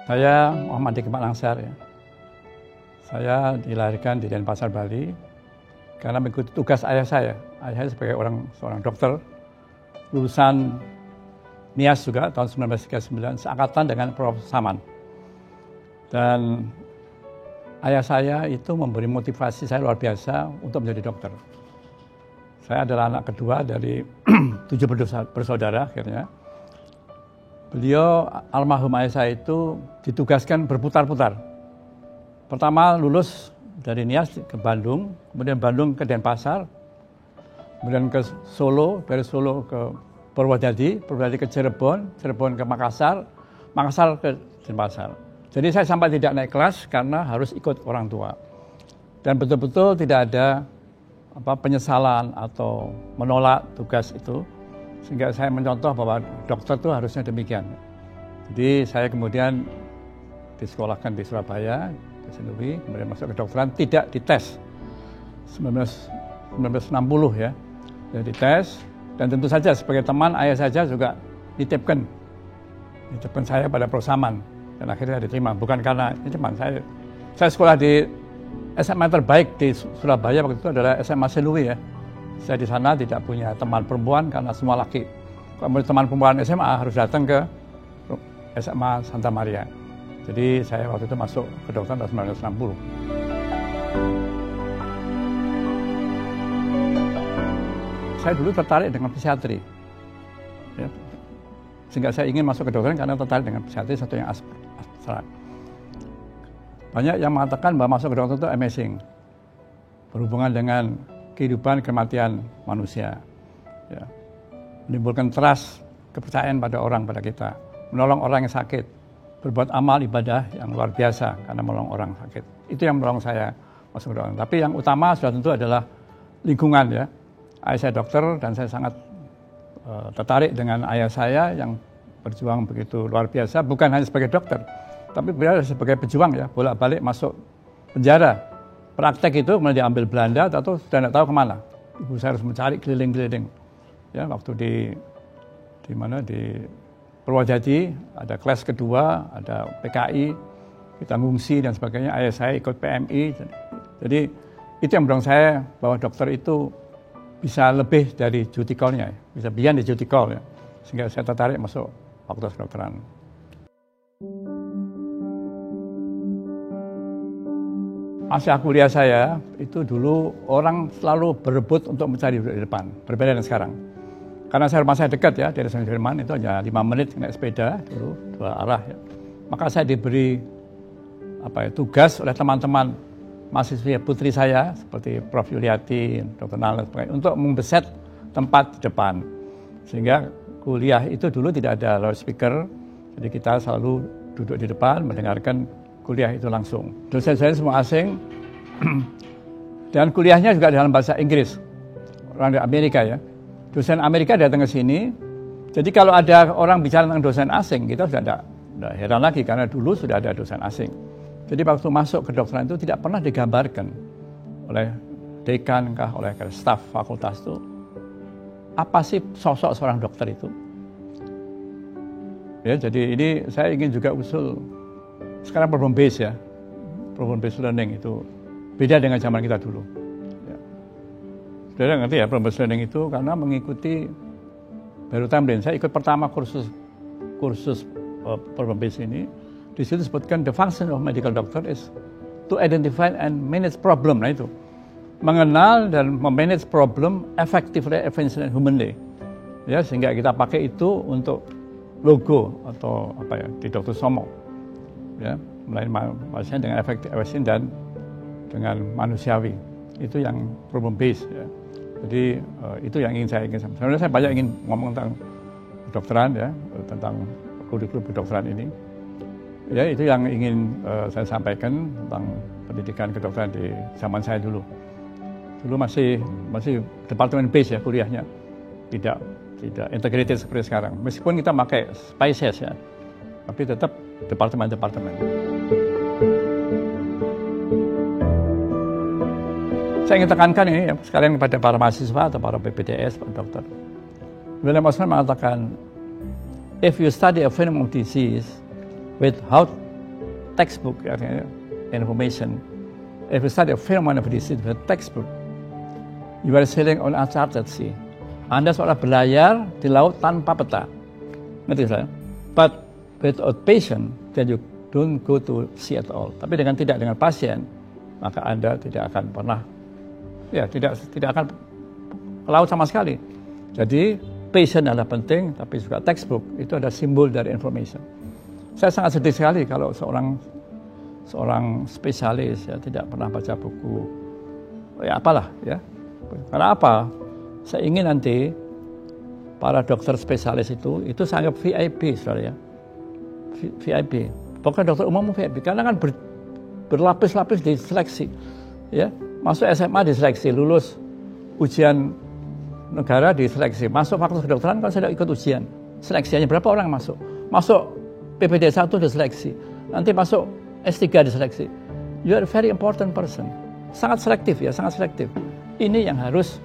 Saya Muhammad Dikmat Langsar ya. Saya dilahirkan di Denpasar, Bali karena mengikuti tugas ayah saya. Ayah saya sebagai seorang dokter, lulusan NIAS juga tahun 1939, seangkatan dengan Prof. Saman. Dan ayah saya itu memberi motivasi saya luar biasa untuk menjadi dokter. Saya adalah anak kedua dari 7 bersaudara akhirnya. Beliau, almarhum ayah saya itu ditugaskan berputar-putar. Pertama lulus dari NIAS ke Bandung, kemudian Bandung ke Denpasar, kemudian ke Solo, dari Solo ke Purwodadi, Purwodadi ke Cirebon, Cirebon ke Makassar, Makassar ke Denpasar. Jadi saya sampai tidak naik kelas karena harus ikut orang tua. Dan betul-betul tidak ada penyesalan atau menolak tugas itu. Sehingga saya mencontoh bahwa dokter itu harusnya demikian. Jadi saya kemudian disekolahkan di Surabaya, di Senui, kemudian masuk ke kedokteran, tidak dites. 1960 ya, jadi dites. Dan tentu saja sebagai teman ayah saja juga nitipkan saya pada Prof. Saman. Dan akhirnya diterima, bukan karena ini teman saya. Saya sekolah di SMA terbaik di Surabaya waktu itu adalah SMA Senui ya. Saya di sana tidak punya teman perempuan karena semua laki. Kalau mau teman perempuan SMA harus datang ke SMA Santa Maria. Jadi saya waktu itu masuk ke kedokteran tahun 1960. Saya dulu tertarik dengan psikiatri. Ya. Sehingga saya ingin masuk ke kedokteran karena tertarik dengan psikiatri, satu yang abstrak. Banyak yang mengatakan bahwa masuk ke kedokteran itu amazing. Berhubungan dengan kehidupan kematian manusia, ya. Menimbulkan trust, kepercayaan pada orang, pada kita, menolong orang yang sakit, berbuat amal ibadah yang luar biasa karena menolong orang sakit. Itu yang menolong saya masuk ke dokter. Tapi yang utama sudah tentu adalah lingkungan ya. Ayah saya dokter dan saya sangat tertarik dengan ayah saya yang berjuang begitu luar biasa, bukan hanya sebagai dokter, tapi beliau sebagai pejuang ya, bolak-balik masuk penjara. Praktek itu kemudian diambil Belanda atau sudah tidak tahu kemana. Ibu saya harus mencari keliling-keliling. Ya, waktu di Purwodadi ada kelas kedua, ada PKI, kita ngungsi dan sebagainya. Ayah saya ikut PMI. Jadi itu yang mendorong saya bahwa dokter itu bisa lebih dari duty call-nya, bisa beyond di duty call ya. Sehingga saya tertarik masuk fakultas kedokteran. Masa kuliah saya itu dulu orang selalu berebut untuk mencari duduk di depan, berbeda dengan sekarang. Karena rumah saya dekat ya, dari Sudirman itu hanya 5 menit naik sepeda dulu, 2 arah ya. Maka saya diberi tugas oleh teman-teman mahasiswa putri saya seperti Prof. Yuliati, Dr. Nala, untuk membeset tempat di depan. Sehingga kuliah itu dulu tidak ada loudspeaker, jadi kita selalu duduk di depan mendengarkan kuliah itu langsung. Dosen saya semua asing, dan kuliahnya juga dalam bahasa Inggris, orang dari Amerika ya. Dosen Amerika datang ke sini, jadi kalau ada orang bicara tentang dosen asing, kita sudah tidak heran lagi karena dulu sudah ada dosen asing. Jadi waktu masuk ke kedokteran itu tidak pernah digambarkan oleh dekan kah, oleh staf fakultas itu, apa sih sosok seorang dokter itu. Ya, jadi ini saya ingin juga usul. Sekarang problem base ya, problem based learning itu beda dengan zaman kita dulu. Ya. Sudah ngerti ya problem based learning itu karena mengikuti baru Tamrin. Saya ikut pertama kursus problem base ini. Di situ disebutkan the function of medical doctor is to identify and manage problem. Nah itu mengenal dan memanage problem effectively, efficiently, humanly. Ya, sehingga kita pakai itu untuk logo atau di Dr. Somo. Ya, melayani pasien dengan efektif, efisien dan dengan manusiawi. Itu yang problem base ya. Jadi itu yang saya ingin. Sebenarnya saya banyak ingin ngomong tentang kedokteran ya, tentang kurikulum kedokteran ini. Ya, itu yang ingin saya sampaikan tentang pendidikan kedokteran di zaman saya dulu. Dulu masih departemen base ya kuliahnya. Tidak integrated seperti sekarang. Meskipun kita pakai SPICES ya, tapi tetap departemen-departemen. Saya ingin tekankan ini ya, sekalian kepada para mahasiswa atau para PPDS, para dokter. William Osman mengatakan, if you study a phenomenon of disease without textbook, artinya information. If you study a phenomenon of disease with a textbook, you are sailing on uncharted sea. Anda seolah berlayar di laut tanpa peta. Ngerti saya? But without patient, then you don't go to sea at all. Tapi tidak dengan pasien, maka Anda tidak akan pernah, tidak akan ke laut sama sekali. Jadi patient adalah penting, tapi juga textbook itu ada simbol dari information. Saya sangat sedih sekali kalau seorang spesialis tidak pernah baca buku. Apalah ya. Karena apa? Saya ingin nanti para dokter spesialis itu saya anggap VIP, saudara ya. VIP. Bukan dokter umum VIP, karena kan berlapis-lapis diseleksi. Ya, masuk SMA diseleksi, lulus ujian negara diseleksi, masuk fakultas kedokteran kan saya ikut ujian. Seleksinya berapa orang masuk? Masuk PPD 1 diseleksi. Nanti masuk S3 diseleksi. You are a very important person. Sangat selektif ya, sangat selektif. Ini yang harus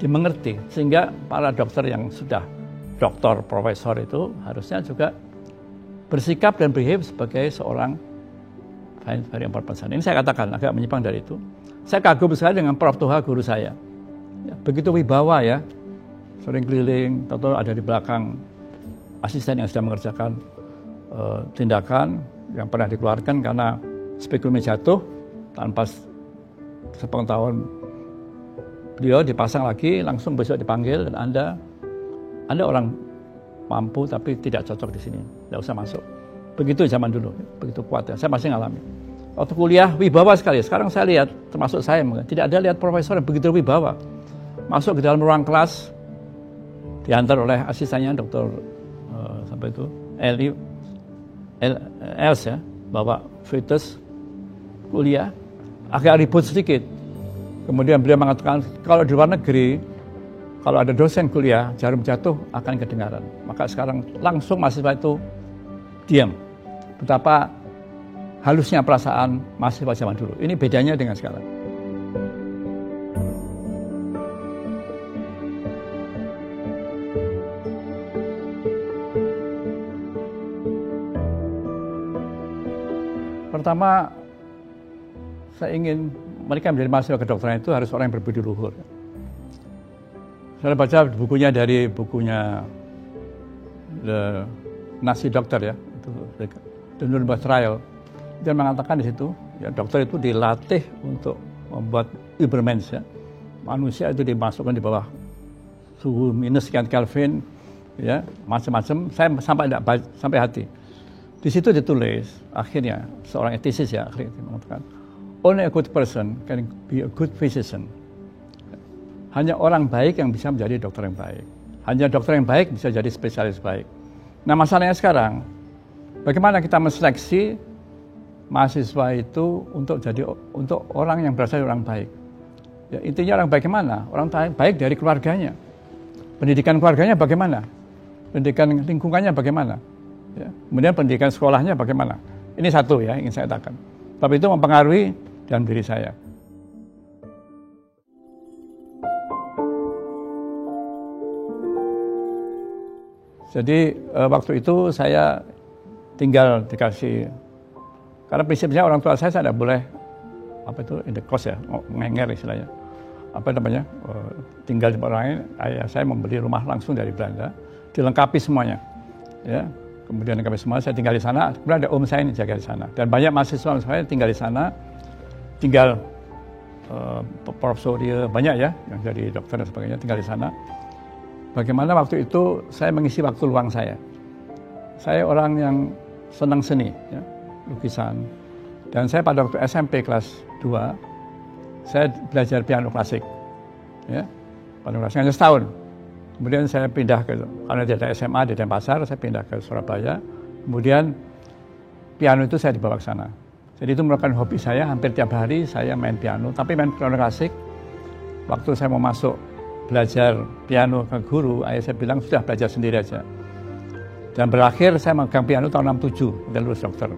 dimengerti sehingga para dokter yang sudah doktor, profesor itu harusnya juga bersikap dan behave sebagai seorang very important person. Ini saya katakan agak menyimpang dari itu. Saya kagum sekali dengan Prof. Toha, guru saya. Ya, begitu wibawa ya, sering keliling, atau ada di belakang asisten yang sedang mengerjakan tindakan yang pernah dikeluarkan karena spekulumnya jatuh tanpa sepengetahuan beliau, dipasang lagi, langsung besok dipanggil dan Anda orang mampu tapi tidak cocok di sini, tidak usah masuk. Begitu zaman dulu, begitu kuat ya. Saya masih ngalami. Waktu kuliah wibawa sekali. Sekarang saya lihat, termasuk saya, tidak ada lihat profesor yang begitu wibawa. Masuk ke dalam ruang kelas, diantar oleh asistennya Dr. sampai itu Els ya, bawa fetus kuliah, agak ribut sedikit. Kemudian beliau mengatakan kalau di luar negeri, kalau ada dosen kuliah jarum jatuh akan kedengaran. Maka sekarang langsung mahasiswa itu diam. Betapa halusnya perasaan mahasiswa zaman dulu. Ini bedanya dengan sekarang. Pertama, saya ingin mereka menjadi mahasiswa kedokteran itu harus orang yang berbudi luhur. Saya baca bukunya dari bukunya The Nazi Doctor ya, itu The Nuremberg Trial. Dia mengatakan di situ, ya dokter itu dilatih untuk membuat Übermensch ya. Manusia itu dimasukkan di bawah suhu minus sekian Kelvin, ya macam-macam. Saya sampai hati. Di situ ditulis akhirnya seorang etisis ya akhirnya mengatakan, only a good person can be a good physician. Hanya orang baik yang bisa menjadi dokter yang baik. Hanya dokter yang baik bisa jadi spesialis baik. Nah masalahnya sekarang, bagaimana kita menseleksi mahasiswa itu untuk orang yang berasal dari orang baik. Ya, intinya orang baik gimana? Orang baik dari keluarganya. Pendidikan keluarganya bagaimana? Pendidikan lingkungannya bagaimana? Ya, kemudian pendidikan sekolahnya bagaimana? Ini satu ya ingin saya katakan. Tapi itu mempengaruhi dalam diri saya. Jadi waktu itu saya tinggal dikasih, karena prinsipnya orang tua saya tidak boleh in the cost ya, ngenger istilahnya. Tinggal di orang lain. Ayah saya membeli rumah langsung dari Belanda, dilengkapi semuanya. Ya, kemudian dilengkapi semua, saya tinggal di sana. Kemudian ada om saya yang jaga di sana. Dan banyak mahasiswa saya tinggal di sana, tinggal profesor dia banyak ya, yang jadi dokter dan sebagainya tinggal di sana. Bagaimana waktu itu saya mengisi waktu luang saya. Saya orang yang senang seni, ya, lukisan. Dan saya pada waktu SMP kelas 2, saya belajar piano klasik. Ya, piano klasik hanya setahun. Kemudian saya pindah karena ada SMA di Denpasar, saya pindah ke Surabaya. Kemudian piano itu saya dibawa ke sana. Jadi itu merupakan hobi saya, hampir tiap hari saya main piano. Tapi main piano klasik, waktu saya mau masuk belajar piano ke guru, ayah saya bilang sudah belajar sendiri aja. Dan berakhir saya megang piano tahun 67, dan lulus dokter.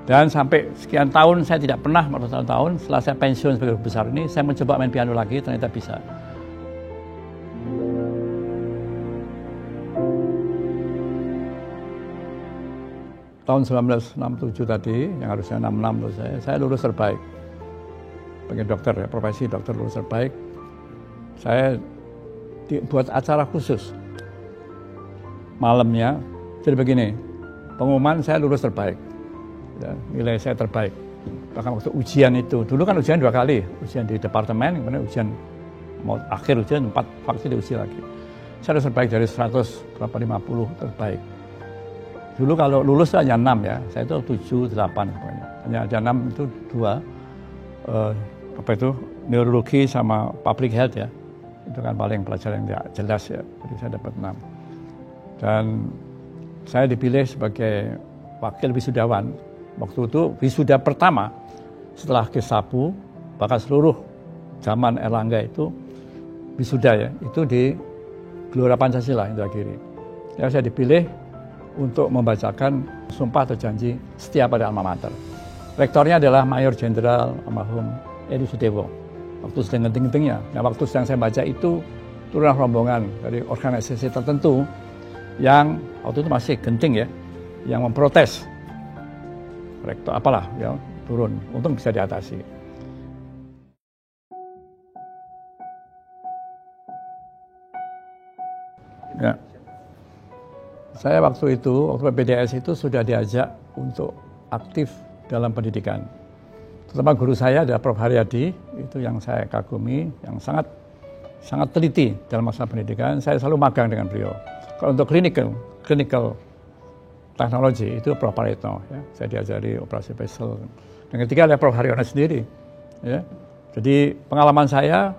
Dan sampai sekian tahun saya tidak pernah, tahun-tahun setelah saya pensiun sebagai guru besar ini, saya mencoba main piano lagi, ternyata bisa. tahun 1967 tadi, yang harusnya 66 menurut saya lulus terbaik. Sebagai dokter ya, profesi dokter lulus terbaik. Saya buat acara khusus. Malamnya, jadi begini, pengumuman saya lulus terbaik. Ya, nilai saya terbaik. Bahkan waktu ujian itu, dulu kan ujian 2 kali. Ujian di departemen, kemudian ujian, akhir ujian 4 vaksin diuji lagi. Saya lulus terbaik dari 150 terbaik. Dulu kalau lulus hanya 6 ya, saya itu 7, 8 pokoknya. Hanya ada 6 itu 2, neurologi sama public health ya. Itu kan paling pelajaran yang jelas ya, jadi saya dapat 6. Dan saya dipilih sebagai wakil wisudawan. Waktu itu wisuda pertama setelah Gesapu, bahkan seluruh zaman Erlangga itu wisuda ya, itu di Gelora Pancasila Indragiri. Ya, saya dipilih untuk membacakan sumpah atau janji setia pada alma mater. Rektornya adalah Mayor Jenderal almarhum Edi Sutewo. Waktu sedang genting-gentingnya, nah waktu sedang saya baca itu turunlah rombongan dari organisasi tertentu yang waktu itu masih genting ya, yang memprotes rektor apalah ya turun, untung bisa diatasi. Ya. Saya waktu PPDS itu sudah diajak untuk aktif dalam pendidikan. Terutama guru saya adalah Prof. Haryadi, itu yang saya kagumi, yang sangat teliti dalam masalah pendidikan. Saya selalu magang dengan beliau. Kalau untuk clinical technology itu Prof. Paretno, ya. Saya diajari operasi vessel. Dan ketiga ada Prof. Haryono sendiri. Ya. Jadi pengalaman saya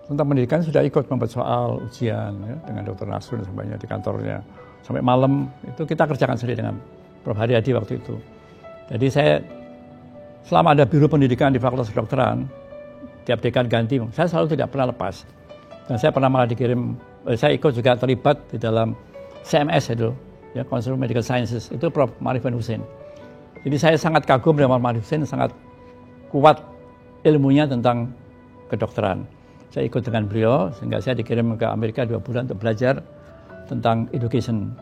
tentang pendidikan sudah ikut membuat soal ujian ya, dengan Dr. Nasrun dan sebagainya di kantornya. Sampai malam itu kita kerjakan sendiri dengan Prof. Haryadi waktu itu. Jadi saya selama ada biro pendidikan di Fakultas Kedokteran, tiap dekade ganti, saya selalu tidak pernah lepas. Dan saya pernah malah dikirim, saya ikut juga terlibat di dalam CMS itu, ya, Consumer Medical Sciences, itu Prof. Marifan Hussein. Jadi saya sangat kagum dengan Prof. Marifan Hussein, sangat kuat ilmunya tentang kedokteran. Saya ikut dengan beliau, sehingga saya dikirim ke Amerika 2 bulan untuk belajar tentang education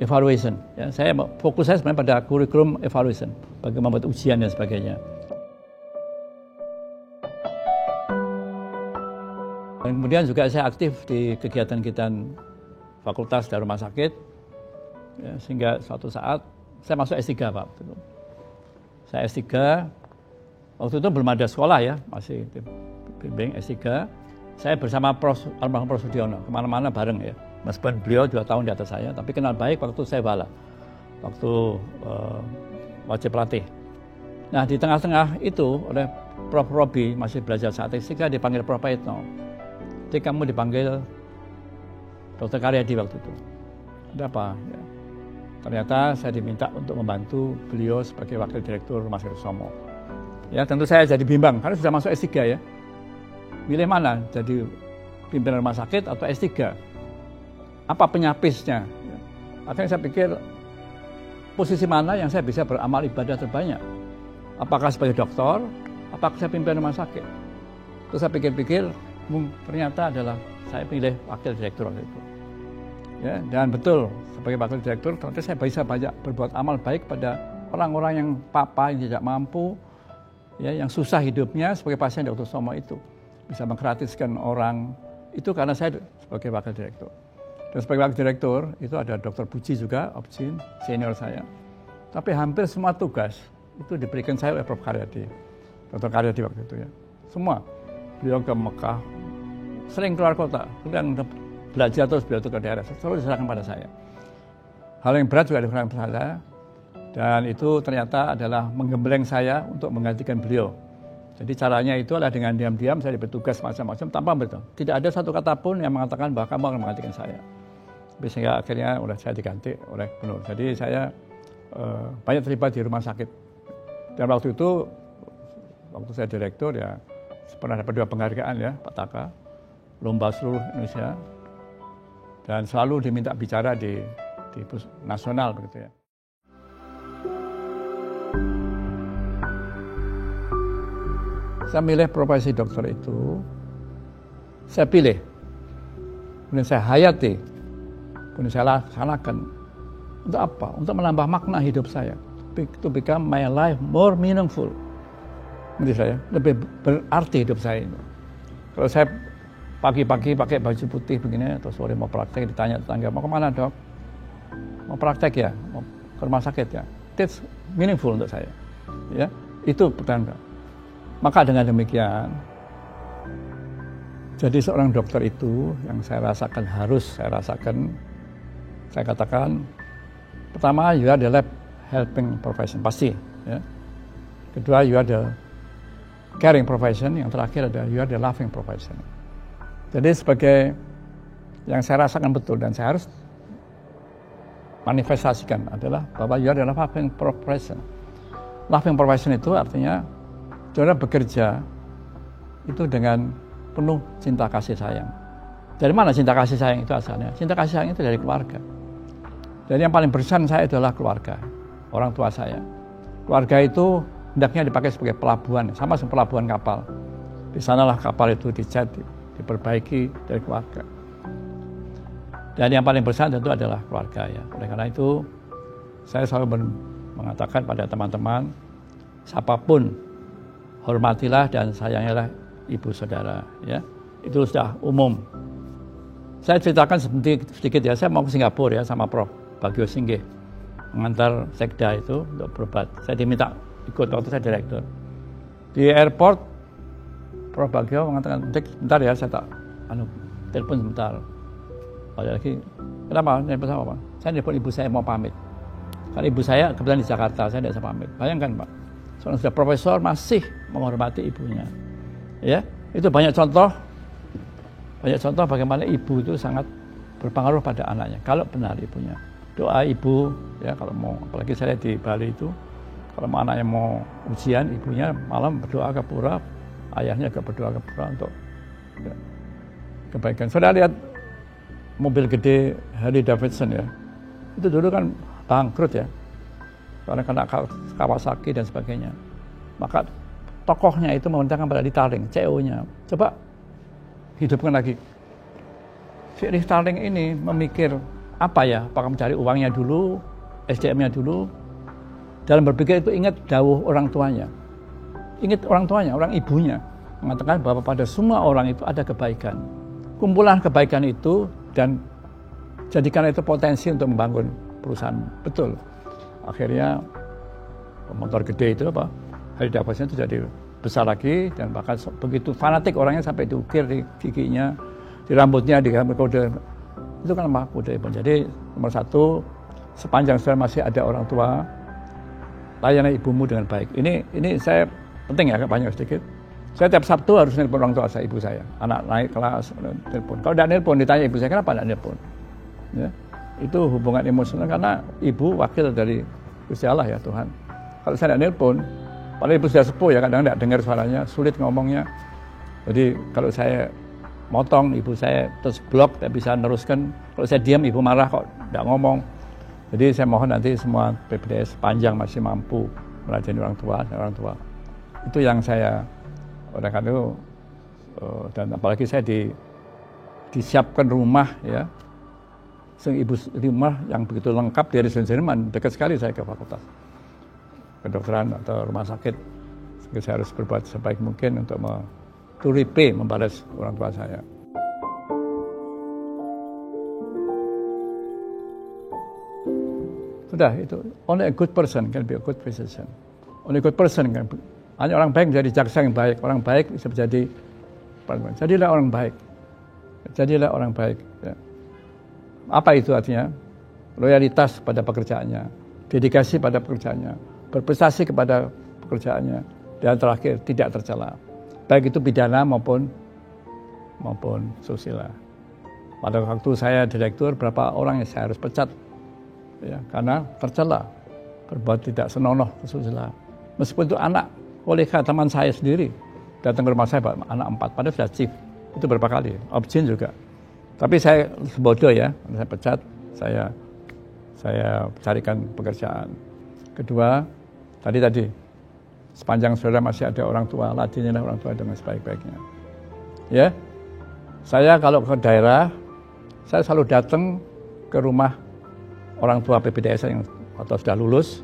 evaluation. Ya, fokus saya sebenarnya pada kurikulum evaluation, bagaimana membuat ujian dan sebagainya. Dan kemudian juga saya aktif di kegiatan-kegiatan fakultas dan rumah sakit, ya, sehingga suatu saat saya masuk S3 Pak. Saya S3, waktu itu belum ada sekolah ya, masih bimbing S3. Saya bersama almarhum Prof. Sudiono, kemana-mana bareng ya. Meskipun beliau 2 tahun di atas saya, tapi kenal baik waktu saya bala, waktu wajib pelatih. Nah di tengah-tengah itu oleh Prof. Robi masih belajar statistik, saya dipanggil Prof. Paretno. Jadi kamu dipanggil Dr. Karyadi waktu itu. Ada apa? Ya. Ternyata saya diminta untuk membantu beliau sebagai wakil direktur Rumah Sakit Sutomo. Ya tentu saya jadi bimbang, karena sudah masuk S3 ya. Milih mana? Jadi pimpinan rumah sakit atau S3? Apa penyapisnya? Akhirnya saya pikir posisi mana yang saya bisa beramal ibadah terbanyak? Apakah sebagai dokter? Apakah saya pimpinan rumah sakit? Terus saya pikir-pikir, ternyata adalah saya pilih wakil direktur waktu itu. Ya, dan betul sebagai wakil direktur, ternyata saya bisa banyak berbuat amal baik pada orang-orang yang yang tidak mampu, ya, yang susah hidupnya sebagai pasien Dr. Sutomo itu. Bisa menggratiskan orang, itu karena saya sebagai wakil direktur. Dan sebagai wakil direktur, itu ada Dr. Puji juga, Opjin, senior saya. Tapi hampir semua tugas itu diberikan saya oleh Prof. Karyadi. Dr. Karyadi waktu itu ya. Semua. Beliau ke Mekah, sering keluar kota, yang belajar terus beliau ke daerah, selalu diserahkan pada saya. Hal yang berat juga diserahkan pada saya, dan itu ternyata adalah menggembleng saya untuk menggantikan beliau. Jadi caranya itu adalah dengan diam-diam saya diberi tugas macam-macam tanpa betul. Tidak ada satu kata pun yang mengatakan bahwa kamu akan menggantikan saya. Sehingga akhirnya saya diganti oleh gubernur. Jadi saya banyak terlibat di rumah sakit. Dan waktu itu, waktu saya direktur ya, pernah dapat 2 penghargaan ya, Pak Taka, lomba seluruh Indonesia. Dan selalu diminta bicara di nasional begitu ya. Saya milih profesi dokter itu, saya pilih, kemudian saya hayati, kemudian saya laksanakan Untuk apa? Untuk menambah makna hidup saya. To become my life more meaningful. Menurut saya, lebih berarti hidup saya itu. Kalau saya pagi-pagi pakai baju putih begini, atau sore mau praktek, ditanya tetangga, mau kemana dok? Mau praktek ya? Mau ke rumah sakit ya? That's meaningful untuk saya. Ya, itu pertanda. Maka dengan demikian, jadi seorang dokter itu yang saya rasakan, saya katakan, pertama, you are the lab helping profession, pasti. Ya. Kedua, you are the caring profession. Yang terakhir adalah you are the loving profession. Jadi sebagai yang saya rasakan betul dan saya harus manifestasikan adalah bahwa you are the loving profession. Loving profession itu artinya saudara bekerja itu dengan penuh cinta kasih sayang. Dari mana cinta kasih sayang itu asalnya? Cinta kasih sayang itu dari keluarga. Jadi yang paling berkesan saya adalah keluarga, orang tua saya. Keluarga itu hendaknya dipakai sebagai pelabuhan, sama seperti pelabuhan kapal. Di sanalah kapal itu dicat, diperbaiki dari keluarga. Dan yang paling besar tentu adalah keluarga ya. Oleh karena itu saya selalu mengatakan pada teman-teman, siapapun hormatilah dan sayangilah ibu saudara ya. Itu sudah umum. Saya ceritakan sedikit ya, saya mau ke Singapura ya sama Prof. Bagio Singgih mengantar sekda itu untuk berobat. Saya diminta ikut waktu saya direktur. Di airport Prof. Bagio mengatakan, bentar ya saya tak telepon sebentar. Ada lagi, kenapa? Telepon sama apa? Saya telepon ibu saya mau pamit. Karena ibu saya kebetulan di Jakarta, saya tidak bisa pamit. Bayangkan Pak, seorang sudah profesor masih menghormati ibunya. Ya, itu banyak contoh bagaimana ibu itu sangat berpengaruh pada anaknya. Kalau benar ibunya, doa ibu, ya kalau mau, apalagi saya di Bali itu, kalau anaknya mau ujian, ibunya malam berdoa ke pura, ayahnya juga berdoa ke pura untuk ya, kebaikan. Saudara lihat mobil gede Harley Davidson ya, itu dulu kan bangkrut ya, karena kena Kawasaki dan sebagainya. Maka tokohnya itu memerintahkan pada Starling, CEO-nya, coba hidupkan lagi. Si Starling ini memikir apa ya, apakah mencari uangnya dulu, SDM-nya dulu. Dalam berpikir itu ingat dawuh orang tuanya. Ingat orang tuanya, orang ibunya. Mengatakan bahwa pada semua orang itu ada kebaikan. Kumpulan kebaikan itu dan jadikan itu potensi untuk membangun perusahaan. Betul. Akhirnya motor gede itu apa? Harley Davidson itu jadi besar lagi dan bahkan begitu fanatik orangnya sampai diukir di giginya, di rambutnya, di kode. Itu kan nama kode. Jadi nomor satu, sepanjang saudara masih ada orang tua, layani ibumu dengan baik. Ini saya penting ya, banyak sedikit. Saya tiap Sabtu harus nelpon orang tua saya, ibu saya. Anak naik kelas, nelpon. Kalau tidak nelpon, ditanya ibu saya, kenapa tidak nelpon? Ya, itu hubungan emosional karena ibu wakil dari Gusti Allah ya Tuhan. Kalau saya tidak nelpon, padahal ibu sudah sepuh ya, kadang tidak dengar suaranya, sulit ngomongnya. Jadi kalau saya motong, ibu saya terus blok, tidak bisa meneruskan. Kalau saya diam, ibu marah kok tidak ngomong. Jadi saya mohon nanti semua PPDS panjang masih mampu melayani orang tua dan orang tua. Itu yang saya, oleh karena itu, dan apalagi saya disiapkan rumah ya, ibu rumah yang begitu lengkap dari Jerman, dekat sekali saya ke fakultas kedokteran atau rumah sakit. Saya harus berbuat sebaik mungkin untuk membalas orang tua saya. Sudah itu, only a good person can be a good physician. Only a good person kan, hanya orang baik menjadi jaksa yang baik, orang baik bisa menjadi, jadilah orang baik, jadilah orang baik. Ya. Apa itu artinya? Loyalitas pada pekerjaannya, dedikasi pada pekerjaannya, berprestasi kepada pekerjaannya, dan terakhir tidak tercela, baik itu pidana maupun susila. Pada waktu saya direktur, berapa orang yang saya harus pecat ya, karena tercela, berbuat tidak senonoh susila. Meskipun itu anak kolega teman saya sendiri datang ke rumah saya, anak 4, padahal sudah chief, itu berapa kali, objin juga. Tapi saya bodoh ya, saya pecat, saya carikan pekerjaan. Kedua, tadi sepanjang saudara masih ada orang tua, ladenilah orang tua dengan sebaik-baiknya. Ya, saya kalau ke daerah, saya selalu datang ke rumah orang tua PPDS yang atau sudah lulus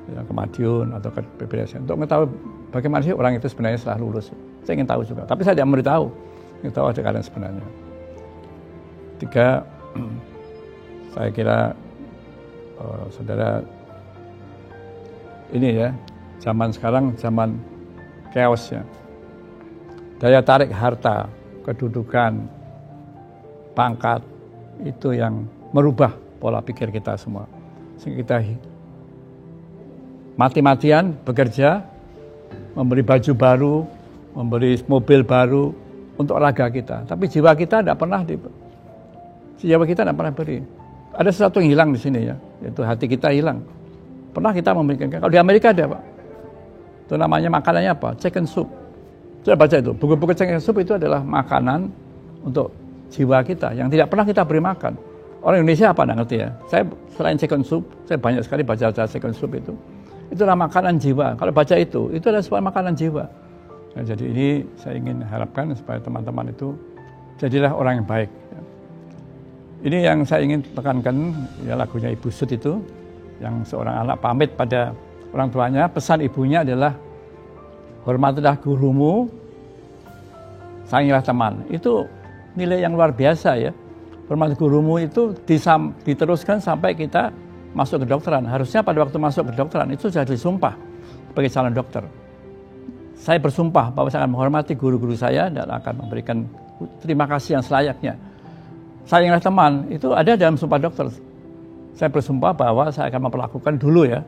ya, ke Madiun atau ke PPDS untuk mengetahui bagaimana sih orang itu sebenarnya setelah lulus. Saya ingin tahu juga, tapi saya tidak memberitahu. Ingin tahu ada keadaan sebenarnya. 3, saya kira saudara ini ya, zaman sekarang zaman chaos ya. Daya tarik harta, kedudukan, pangkat itu yang merubah pola pikir kita semua. Sehingga kita mati-matian bekerja, membeli baju baru, membeli mobil baru untuk raga kita. Tapi jiwa kita tidak pernah beri. Ada sesuatu yang hilang di sini ya, yaitu hati kita hilang. Pernah kita memikirkan, kalau di Amerika ada Pak, itu namanya makanannya apa? Chicken soup. Saya baca itu, buku-buku chicken soup itu adalah makanan untuk jiwa kita yang tidak pernah kita beri makan. Orang Indonesia apa, nggak ngerti ya. Saya selain chicken soup, saya banyak sekali baca chicken soup itu. Itulah makanan jiwa. Kalau baca itu adalah sebuah makanan jiwa. Nah, jadi ini saya ingin harapkan supaya teman-teman itu jadilah orang yang baik. Ini yang saya ingin tekankan, ya lagunya Ibu Sud itu, yang seorang anak pamit pada orang tuanya, pesan ibunya adalah, hormatilah gurumu, sayangilah teman. Itu nilai yang luar biasa ya. Hormati gurumu itu diteruskan sampai kita masuk ke kedokteran. Harusnya pada waktu masuk ke kedokteran itu sudah disumpah sebagai calon dokter. Saya bersumpah bahwa saya akan menghormati guru-guru saya dan akan memberikan terima kasih yang selayaknya. Sayangilah teman, itu ada dalam sumpah dokter. Saya bersumpah bahwa saya akan memperlakukan dulu ya,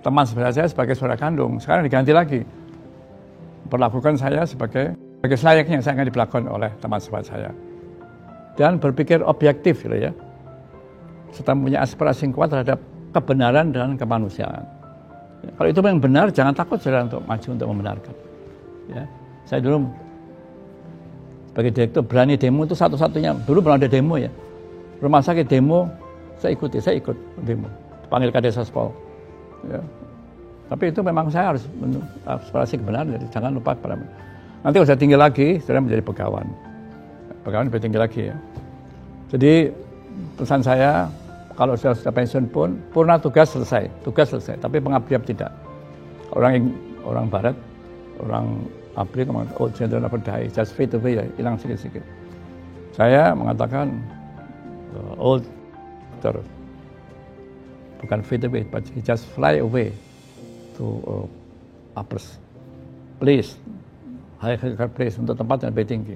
teman saya sebagai saudara kandung. Sekarang diganti lagi. Perlakukan saya sebagai selayaknya saya akan diperlakukan oleh teman sahabat saya. Dan berpikir objektif gitu ya. Serta punya aspirasi yang kuat terhadap kebenaran dan kemanusiaan. Ya, kalau itu yang benar, jangan takut saudara untuk maju untuk membenarkan. Ya, saya dulu sebagai direktur berani demo itu satu-satunya. Dulu belum ada demo ya. Rumah sakit demo, saya ikut demo. Panggil Kadesespol. Ya. Tapi itu memang saya harus aspirasi kebenaran. Jadi jangan lupa pada. Nanti kalau saya tinggi lagi, saya menjadi pegawan. Pegawan lebih tinggi lagi ya. Jadi pesan saya, kalau sudah pensiun pun, purna tugas selesai. Tapi pengabdian tidak. Orang Barat, orang Abri mengatakan, oh jangan berdaya, just fade away ya, hilang sedikit-sedikit. Saya mengatakan, old doctor, bukan fade away, but just fly away to upper place, higher place, untuk tempat yang lebih tinggi.